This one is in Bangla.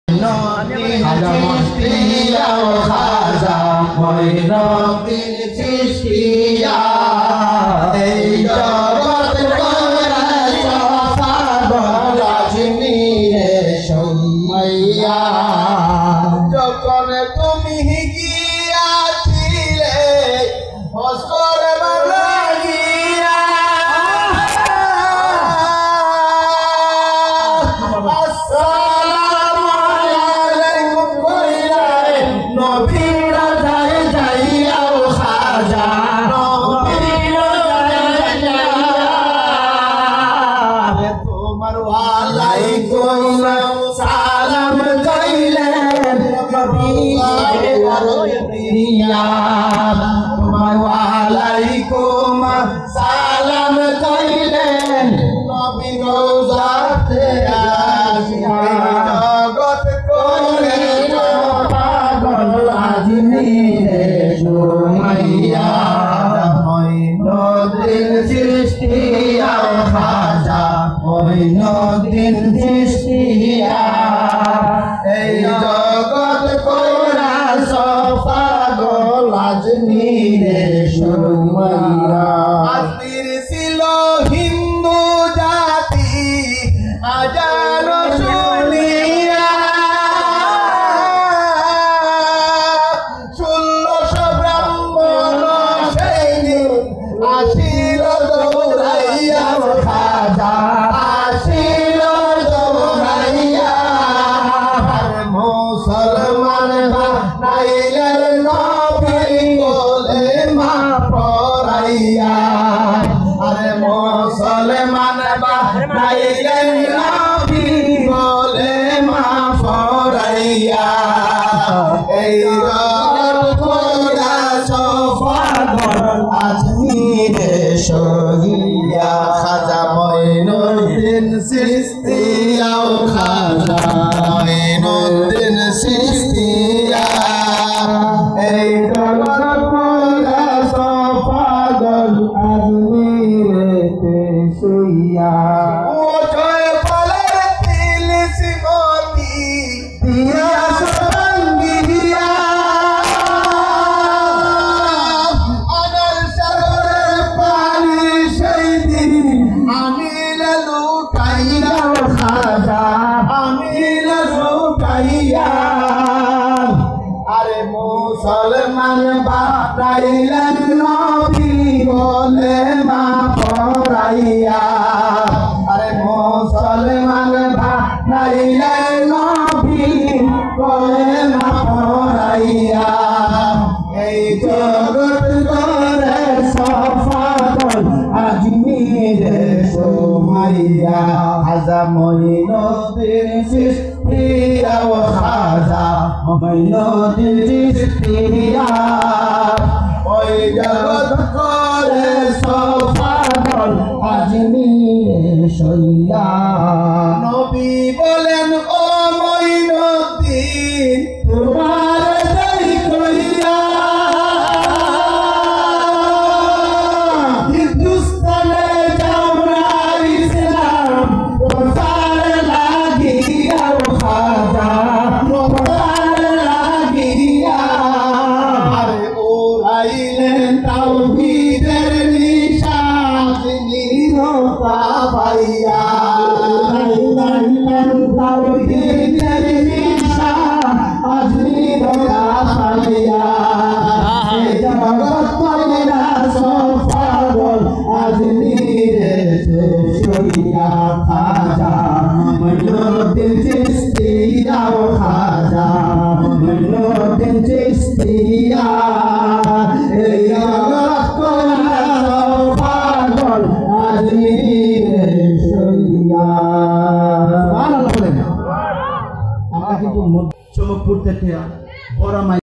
খাজা চিশতিয়া ও খাজা মঈনুদ্দিন চিশতিয়া এই জগৎ করা সফাগল আজমিরে সুমাইয়া যখন তুমি গিয়াছিলে অস্কর বানাইয়া ওয়ালাইকুম সালাম কইলেন নবী রওজাতে আসিয়া জগৎ করে পাগল আজমিরে সুমাইয়া মঈনুদ্দিন চিশতিয়া খাজা মঈনুদ্দিন চিশতিয়া এই জগৎ কইরা সফাগল আজমিরে সুমাইয়া আজমির ছিল হিন্দু জাতি আজান শুনিয়া 1600 ব্রাহ্মণ সেই দিন আসিল দৌড়াইয়া খাজা আসিল দৌড়াইয়া মুসলমান বানাইলেন নবী বলে মা পরাইয়া আরে মুসলমান বানাইলেন নবী বলে মা পরাইয়া এই জগৎ করা সফাগল আজমিরে সহিয়া খাজা মঈনুদ্দিন চিশতিয়া ও খাজা মঈনুদ্দিন চিশতিয়া এই জগৎ করা সফাগল আজমিরে সহিয়া ও জয় পালের তিলসিমতি দিয়া সঙ্গিয়া আনল সাগরের পানি সেই দিন আমিল লুটাইয়া খাজা আমিল লুটাইয়া আরে মুসলমান বানাইলেন নবী বলে মা পরাইয়া আরে মুসলমান বানাইলেন নবী বলে মা পরাইয়া এই জগৎ করে সফাগল আজমিরে সুমাইয়া খাজা মঈনুদ্দিন চিশতিয়া ও খাজা মঈনুদ্দিন চিশতিয়া ওই জগৎ করে সফাগল আজমিরে সইয়া নবী বলেন ও মঈনুদ্দিন তোমার দেরি কইয়া হিন্দুস্তানে যাও না ইসলাম প্রচার লাগিয়া খাজা প্রচার লাগিয়া আরে ওরাইলেন তাওহীদের নিশান নিরতা পাইয়া ওরাইলেন তাওহীদের নিশান আজ নিরতা পাইয়া এই জগৎ কইরা সফাগল আজমিরে সহিয়া খাজা মঈনুদ্দিন চিশতিয়া ও খাজা মঈনুদ্দিন চিশতিয়া